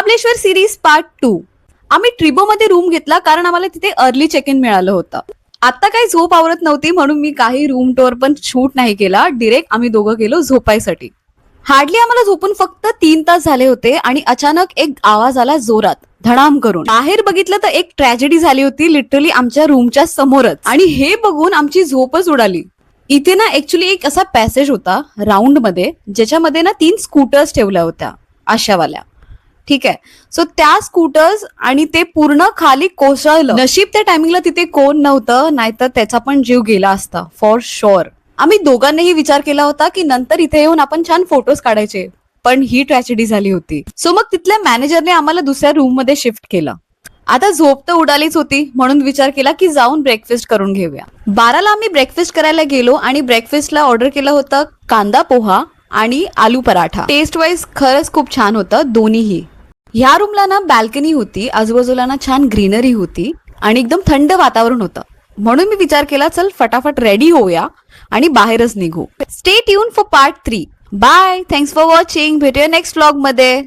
Mahabaleshwar series part 2. आम्ही ट्रिबोमध्ये room घेतला कारण आम्हाला तिथे अर्ली चेक इन मिळालं होतं. आता काही झोप आवरत नव्हती म्हणून मी काही रूम टूर पण शूट नाही केला. डिरेक्ट आम्ही दोघं गेलो झोपायसाठी. हार्डली आम्हाला झोपून फक्त 3 तास झाले होते आणि अचानक एक आवाज आला जोरात धडाम करून. बाहेर बघितलं तर एक ट्रॅजेडी झाली होती लिटरली आमच्या रूमच्या समोरच. आणि हे बघून आमची झोपच उडाली. इथे ना ऍक्च्युली एक असा पॅसेज होता राऊंड मध्ये ज्याच्यामध्ये ना 3 स्कूटर्स ठेवल्या होत्या अशावाल्या. ठीक आहे. सो त्या स्कूटर्स आणि ते पूर्ण खाली कोसळलं. नशीब त्या टायमिंगला तिथे कोण नव्हतं, नाहीतर त्याचा पण जीव गेला असता फॉर शुअर. आम्ही दोघांनीही विचार केला होता की नंतर इथे येऊन आपण छान फोटोज काढायचे, पण ही ट्रॅजेडी झाली होती. सो मग तिथल्या मॅनेजरने आम्हाला दुसऱ्या रूम मध्ये शिफ्ट केलं. आता झोप तर उडालीच होती म्हणून विचार केला की जाऊन ब्रेकफास्ट करून घेऊया. 12ला आम्ही ब्रेकफास्ट करायला गेलो आणि ब्रेकफास्टला ऑर्डर केलं होतं कांदा पोहा आणि आलू पराठा. टेस्ट वाईज खरंच खूप छान होतं दोन्हीही. ह्या रूमला ना बॅल्कनी होती, आजूबाजूला ना छान ग्रीनरी होती आणि एकदम थंड वातावरण होतं. म्हणून मी विचार केला चल फटाफट रेडी होऊया आणि बाहेरच निघू. Stay tune for part 3. Bye. Thanks for watching. भेटूया नेक्स्ट व्लॉग मध्ये.